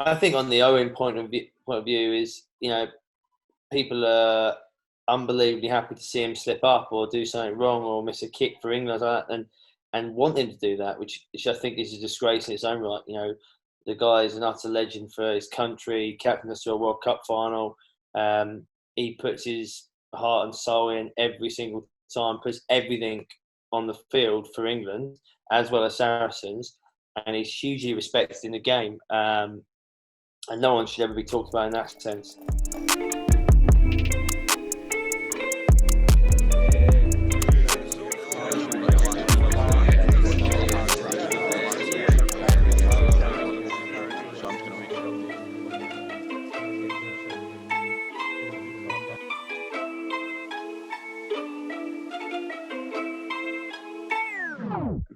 I think on the Owen point of view is, people are unbelievably happy to see him slip up or do something wrong or miss a kick for England like that, and want him to do that, which I think is a disgrace in its own right. The guy is an utter legend for his country, captained us to a World Cup final. He puts his heart and soul in every single time, puts everything on the field for England as well as Saracens, and he's hugely respected in the game. And no one should ever be talked about in that sense.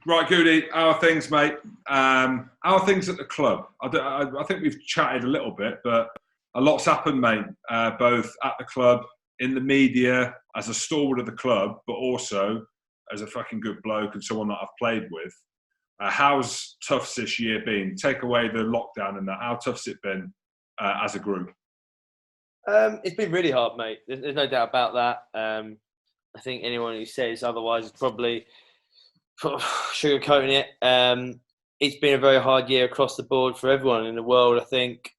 Right, Goody, how are things, mate? How are things at the club? I think we've chatted a little bit, but a lot's happened, mate, both at the club, in the media, as a stalwart of the club, but also as a fucking good bloke and someone that I've played with. How's Toughs this year been? Take away the lockdown and that. How tough's it been as a group? It's been really hard, mate. There's no doubt about that. I think anyone who says otherwise is probably sugarcoating it. It's been a very hard year across the board for everyone in the world, I think.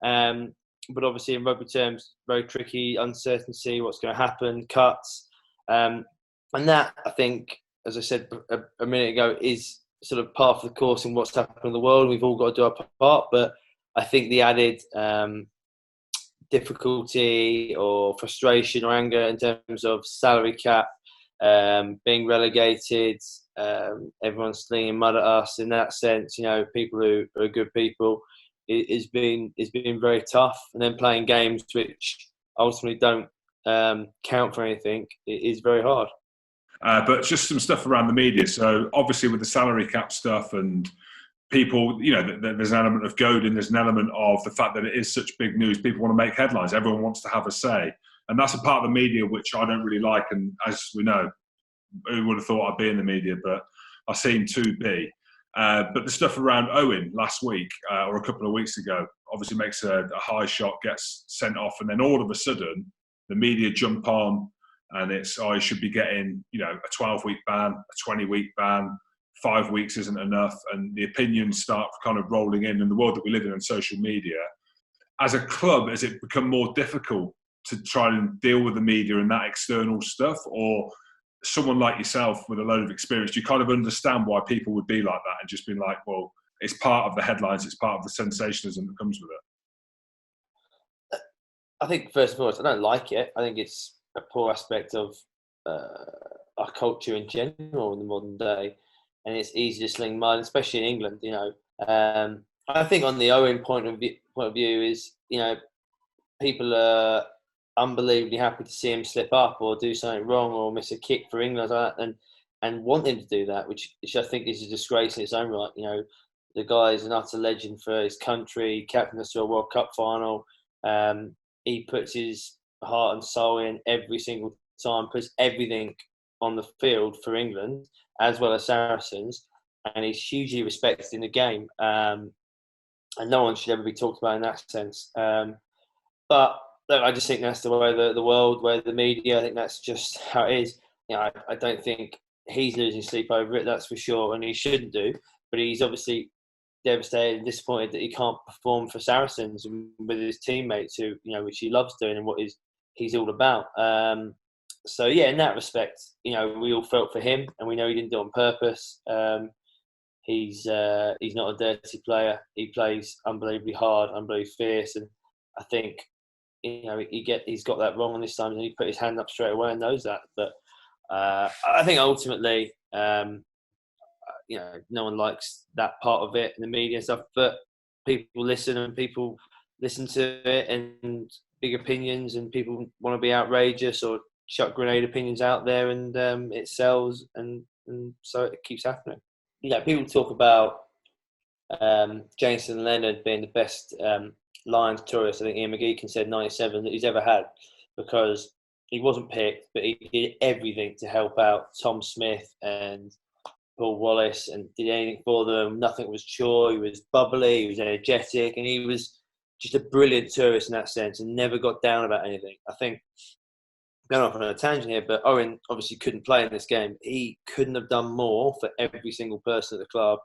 But obviously, in rugby terms, very tricky, uncertainty, what's going to happen, cuts. And that, I think, as I said a minute ago, is sort of part of the course in what's happening in the world. We've all got to do our part. But I think the added difficulty or frustration or anger in terms of salary cap, being relegated, everyone's slinging mud at us in that sense, people who are good people, it's been very tough. And then playing games which ultimately don't count for anything, it is very hard. But just some stuff around the media. So obviously with the salary cap stuff and people, there's an element of goad and there's an element of the fact that it is such big news. People want to make headlines. Everyone wants to have a say. And that's a part of the media which I don't really like. And as we know, who would have thought I'd be in the media, but I seem to be. But the stuff around Owen last week or a couple of weeks ago obviously makes a high shot, gets sent off, and then all of a sudden the media jump on and it's, he should be getting, a 12-week ban, a 20-week ban, 5 weeks isn't enough, and the opinions start kind of rolling in the world that we live in on social media. As a club, has it become more difficult to try and deal with the media and that external stuff, or someone like yourself with a load of experience, do you kind of understand why people would be like that and just be like, well, it's part of the headlines, it's part of the sensationalism that comes with it? I think, first and foremost, I don't like it. I think it's a poor aspect of our culture in general in the modern day, and it's easy to sling mud, especially in England. I think on the Owen point of view is, people are unbelievably happy to see him slip up or do something wrong or miss a kick for England like that, and want him to do that, which I think is a disgrace in its own right. The guy is an utter legend for his country, captained us to a World Cup final. He puts his heart and soul in every single time, puts everything on the field for England as well as Saracens, and he's hugely respected in the game. And no one should ever be talked about in that sense. But look, I just think that's the way the world, where the media, I think that's just how it is. I don't think he's losing sleep over it, that's for sure, and he shouldn't do. But he's obviously devastated and disappointed that he can't perform for Saracens with his teammates, who which he loves doing and what he's all about. So yeah, in that respect, we all felt for him, and we know he didn't do it on purpose. He's not a dirty player. He plays unbelievably hard, unbelievably fierce, and I think he's got that wrong on this time, and he put his hand up straight away and knows that. But I think ultimately, no one likes that part of it in the media and stuff. But people listen, and people listen to it, and big opinions, and people want to be outrageous or chuck grenade opinions out there, and it sells, and so it keeps happening. People talk about Jason Leonard being the best Lions tourist, I think Ian McGeechan said 97, that he's ever had, because he wasn't picked, but he did everything to help out Tom Smith and Paul Wallace and did anything for them. Nothing was chore. He was bubbly, he was energetic, and he was just a brilliant tourist in that sense and never got down about anything. I think, going off on a tangent here, but Owen obviously couldn't play in this game. He couldn't have done more for every single person at the club,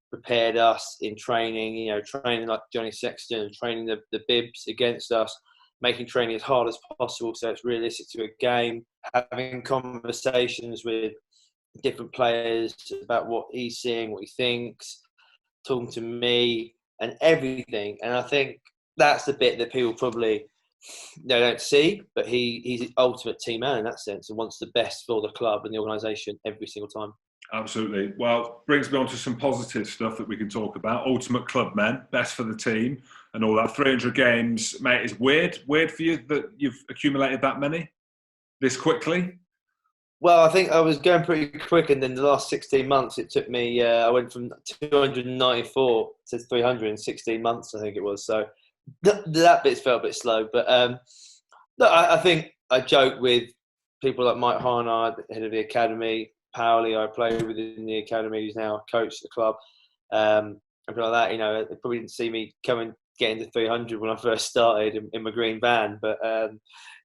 prepared us in training, training like Johnny Sexton, training the bibs against us, making training as hard as possible so it's realistic to a game, having conversations with different players about what he's seeing, what he thinks, talking to me and everything. And I think that's the bit that people probably don't see, but he's the ultimate team man in that sense and wants the best for the club and the organisation every single time. Absolutely. Well, brings me on to some positive stuff that we can talk about. Ultimate club men, best for the team and all that. 300 games, mate, is weird for you that you've accumulated that many this quickly? Well, I think I was going pretty quick, and then the last 16 months, it took me, I went from 294 to 300 in 16 months, I think it was. So that bit felt a bit slow. But look, I think I joke with people like Mike Harnard, head of the academy, Powley, I played with in the academy, who's now a coach at the club. And people like that, they probably didn't see me getting to 300 when I first started in my green van. But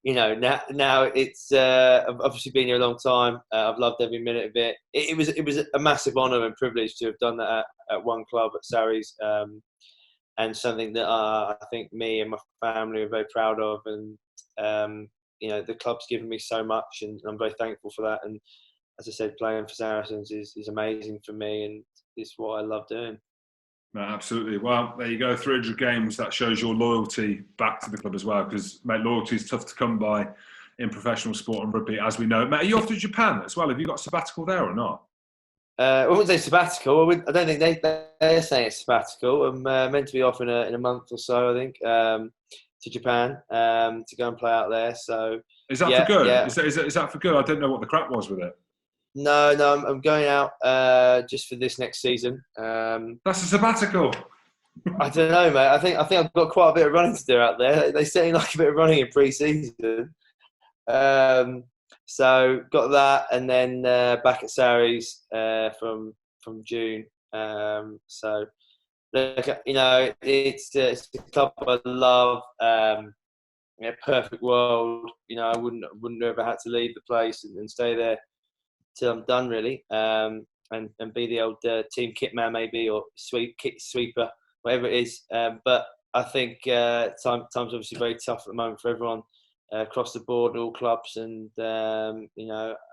now it's I've obviously been here a long time. I've loved every minute of it. It was a massive honour and privilege to have done that at one club at Sarries, and something that I think me and my family are very proud of. And the club's given me so much, and I'm very thankful for that. And as I said, playing for Saracens is amazing for me, and it's what I love doing. No, absolutely. Well, there you go. 300 games. That shows your loyalty back to the club as well, because, mate, loyalty is tough to come by in professional sport and rugby, as we know. Mate, are you off to Japan as well? Have you got a sabbatical there or not? I wouldn't say sabbatical. I don't think they're saying it's sabbatical. I'm meant to be off in a month or so, I think, to Japan to go and play out there. So is that for good? Yeah. Is that for good? I didn't know what the crack was with it. No, I'm going out just for this next season. That's a sabbatical. I don't know, mate. I think I've got quite a bit of running to do out there. They certainly like a bit of running in pre-season. So got that, and then back at Sarries from June. So look, it's a club I love. Perfect world. I wouldn't have ever had to leave the place and stay there till I'm done, really, and be the old team kit man maybe, or kit sweeper, whatever it is. But I think time's obviously very tough at the moment for everyone across the board, all clubs, and I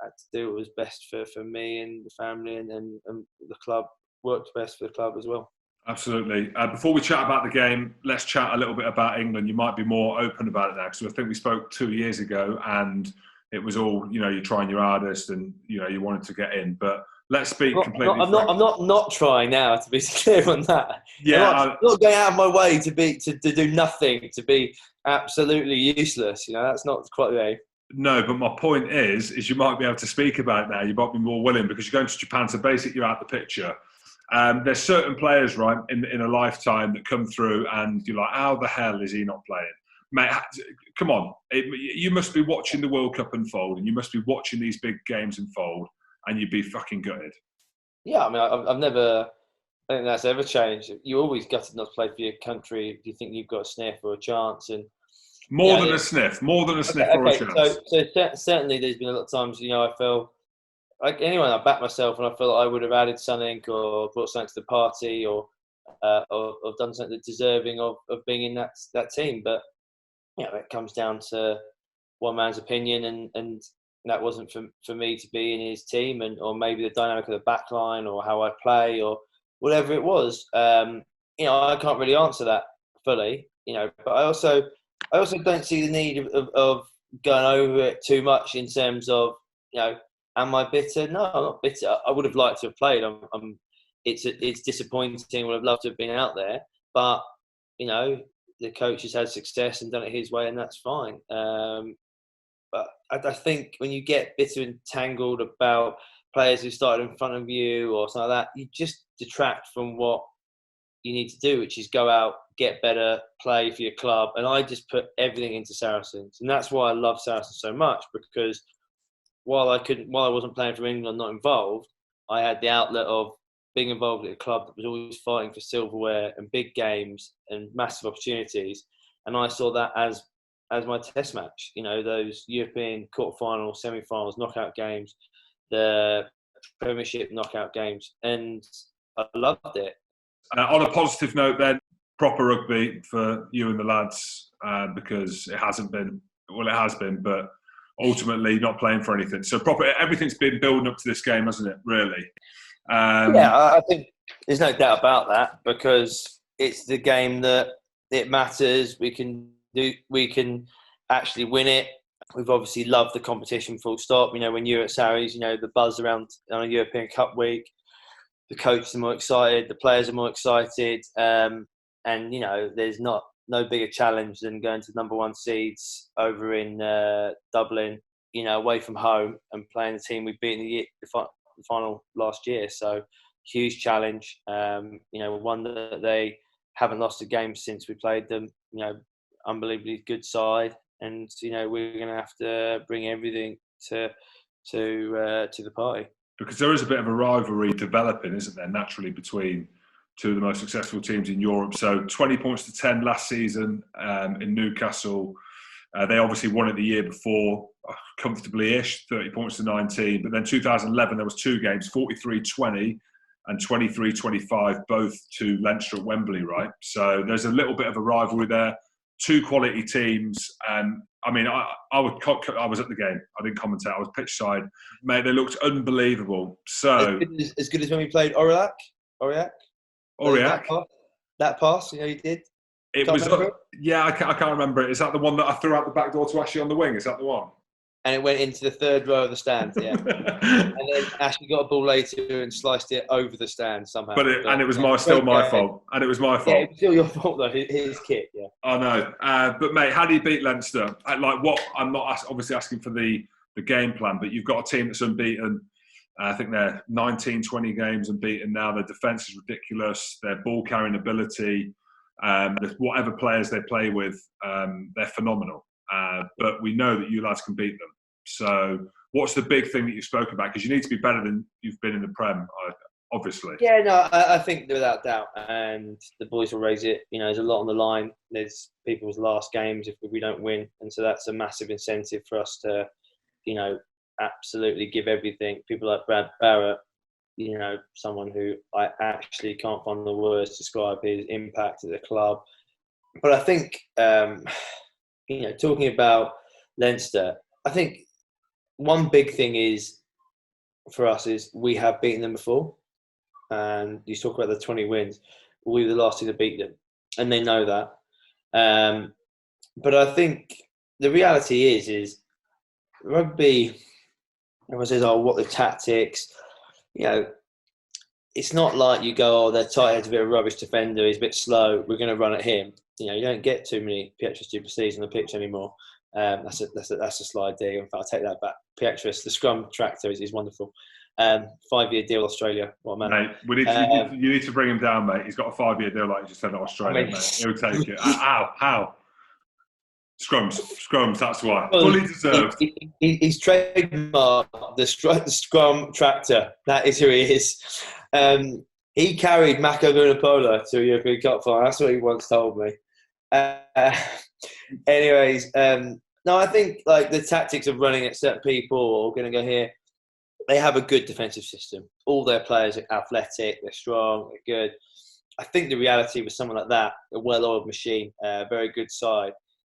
had to do what was best for me and the family, and the club worked best for the club as well. Absolutely. Before we chat about the game, let's chat a little bit about England. You might be more open about it now, because I think we spoke 2 years ago, and it was all, you're trying your hardest and, you wanted to get in. But let's speak completely. I'm not trying now, to be clear on that. Yeah, I'm not going out of my way to do nothing, to be absolutely useless. That's not quite the aim. No, but my point is you might be able to speak about it now. You might be more willing, because you're going to Japan, so basically you're out the picture. There's certain players, right, in a lifetime that come through and you're like, how the hell is he not playing? Mate, come on. You must be watching the World Cup unfold, and you must be watching these big games unfold, and you'd be fucking gutted. Yeah, I mean, I think that's ever changed. You always gutted not to play for your country if you think you've got a sniff or a chance. And more than a sniff or a chance. So certainly there's been a lot of times, I feel like anyone, I back myself and I feel like I would have added something or brought something to the party or done something that's deserving of being in that team. But it comes down to one man's opinion, and that wasn't for me to be in his team, or maybe the dynamic of the back line or how I play or whatever it was. I can't really answer that fully, but I also don't see the need of going over it too much in terms of, am I bitter? No, I'm not bitter. I would have liked to have played. It's disappointing. Would have loved to have been out there, but the coach has had success and done it his way, and that's fine. But I think when you get bitter and tangled about players who started in front of you or something like that, you just detract from what you need to do, which is go out, get better, play for your club. And I just put everything into Saracens, and that's why I love Saracens so much, because while I wasn't playing for England, not involved, I had the outlet of being involved at a club that was always fighting for silverware and big games and massive opportunities. And I saw that as my test match, those European quarterfinals, semi-finals, knockout games, the Premiership knockout games, and I loved it. On a positive note then, proper rugby for you and the lads, because it hasn't been, well, it has been, but ultimately not playing for anything. So everything's been building up to this game, hasn't it, really? I think there's no doubt about that, because it's the game that it matters. We can actually win it. We've obviously loved the competition, full stop. When you're at Sarries, the buzz around on a European Cup week, the coaches are more excited, the players are more excited, and there's no bigger challenge than going to number one seeds over in Dublin, away from home, and playing the team we beat in the final last year. So huge challenge. One that they haven't lost a game since we played them. Unbelievably good side, and we're going to have to bring everything to the party. Because there is a bit of a rivalry developing, isn't there, naturally, between two of the most successful teams in Europe. So 20 points to 10 last season in Newcastle. They obviously won it the year before, comfortably-ish, 30 points to 19. But then 2011, there was two games, 43-20 and 23-25, both to Leinster at Wembley, right? So there's a little bit of a rivalry there. Two quality teams. I was at the game. I didn't commentate. I was pitch side. Mate, they looked unbelievable. So as good as when we played Aurillac. That pass, you did. It was. I can't remember it. Is that the one that I threw out the back door to Ashley on the wing? Is that the one? And it went into the third row of the stand. Yeah. And then Ashley got a ball later and sliced it over the stand somehow. But it was still my fault. And it was my fault. Yeah, it's still your fault though. His kick. Yeah. I know. But mate, how do you beat Leinster? I'm not obviously asking for the game plan, but you've got a team that's unbeaten. I think they're 19, 20 games unbeaten now. Their defence is ridiculous. Their ball carrying ability, whatever players they play with, they're phenomenal. But we know that you lads can beat them. So what's the big thing that you spoke about? Because you need to be better than you've been in the Prem, obviously. Yeah, no, I think without doubt. And the boys will raise it. There's a lot on the line. There's people's last games if we don't win. And so that's a massive incentive for us to, absolutely give everything. People like Brad Barrett, someone who I actually can't find the words to describe his impact at the club. But I think, talking about Leinster, I think one big thing for us is we have beaten them before. And you talk about the 20 wins. We were the last team to beat them. And they know that. But I think the reality is rugby, everyone says, what the tactics? It's not like you go, their tight head's a bit of a rubbish defender, he's a bit slow, we're going to run at him. You don't get too many Pietrus Duplessis on the pitch anymore. That's a slide there. In fact, I'll take that back. Pietrus, the scrum tractor is wonderful. 5-year deal, Australia. What a man. Mate, you need to bring him down, mate. He's got a 5-year deal, like you just said, at Australia, mate. He'll take it. How? Scrums, that's why. Fully deserved. He's trademarked the scrum tractor. That is who he is. He carried Mako Vunipola to a European Cup final. That's what he once told me. Anyways, no, I think the tactics of running at certain people or going to go here, they have a good defensive system. All their players are athletic, they're strong, they're good. I think the reality with someone like that, a well-oiled machine, a very good side,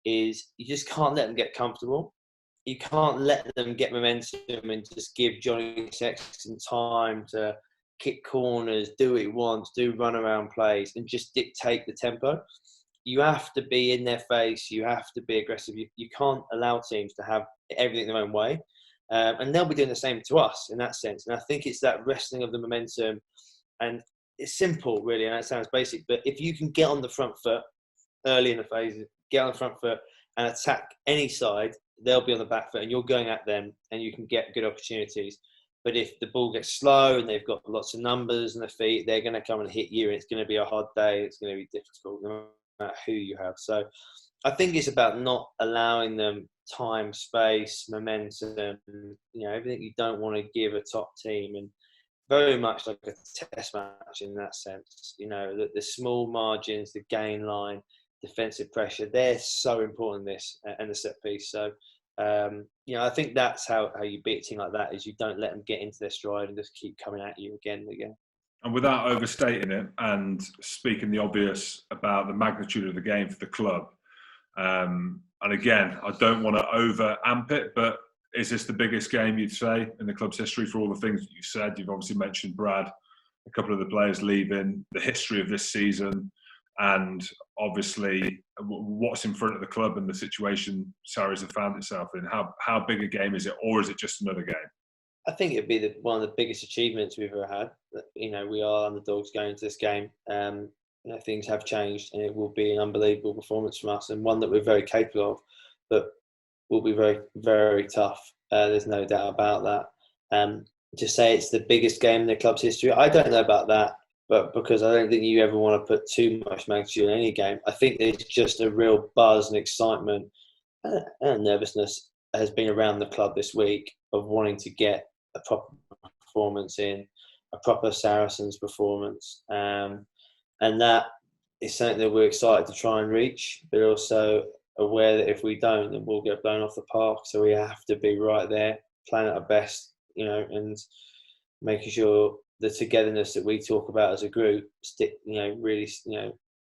is you just can't let them get comfortable. You can't let them get momentum and just give Johnny Sexton time to kick corners, do what he wants, do run-around plays, and just dictate the tempo. You have to be in their face. You have to be aggressive. You can't allow teams to have everything their own way. And they'll be doing the same to us in that sense. And I think it's that wrestling of the momentum. And it's simple, really, and that sounds basic. But if you can get on the front foot early in the phase, get on the front foot and attack any side, they'll be on the back foot and you're going at them and you can get good opportunities. But if the ball gets slow and they've got lots of numbers on their feet, they're going to come and hit you and it's going to be a hard day. It's going to be difficult no matter who you have. So I think it's about not allowing them time, space, momentum, everything you don't want to give a top team. very much like a test match in that sense. You know, the small margins, the gain line, defensive pressure, they're so important in this, and the set piece. So, you know, I think that's how you beat a team like that, is you don't let them get into their stride and just keep coming at you again and again. And without overstating it and speaking the obvious about the magnitude of the game for the club, and again, I don't want to over-amp it, but is this the biggest game, you'd say, in the club's history for all the things that you said? You've obviously mentioned Brad, a couple of the players leaving, the history of this season, and obviously what's in front of the club and the situation Sarries have found itself in. How big a game is it, or is it just another game? I think it'd be one of the biggest achievements we've ever had. You know, we are underdogs going into this game. You know, things have changed, and it will be an unbelievable performance from us, and one that we're very capable of, but will be very, very tough. There's no doubt about that. To say it's the biggest game in the club's history, I don't know about that, but because I don't think you ever want to put too much magnitude in any game. I think there's just a real buzz and excitement and nervousness has been around the club this week of wanting to get a proper performance in, a proper Saracens performance. And that is something that we're excited to try and reach, but also aware that if we don't, then we'll get blown off the park. So we have to be right there, playing at our best, you know, and making sure the togetherness that we talk about as a group really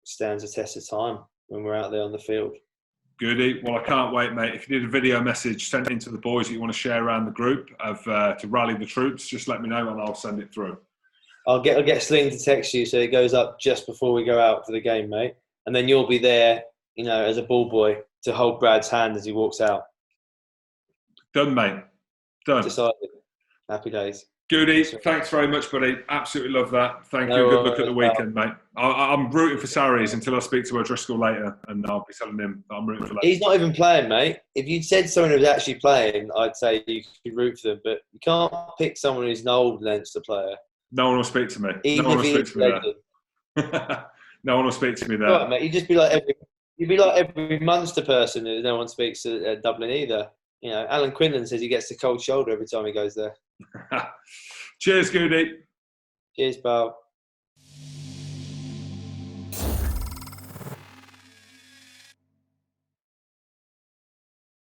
stands the test of time when we're out there on the field. Goody. Well, I can't wait, mate. If you need a video message sent in to the boys that you want to share around the group to rally the troops, just let me know and I'll send it through. I'll get Sling to text you so it goes up just before we go out for the game, mate. And then you'll be there, you know, as a ball boy to hold Brad's hand as he walks out. Done, mate. Done. Decided. Happy days. Goody, thanks very much, buddy. Absolutely love that. Thank you. Good luck at the weekend, mate. I'm rooting for Sarries until I speak to O'Driscoll later, and I'll be telling him that I'm rooting for. He's not even playing, mate. If you'd said someone who was actually playing, I'd say you could root for them. But you can't pick someone who's an old Leinster player. No one will speak to me. Even no one will speak to me there. No one will speak to me there. Right, mate. You'd just be like every Munster person who no one speaks at Dublin either. You know, Alan Quinlan says he gets the cold shoulder every time he goes there. Cheers, Goody. Cheers, pal.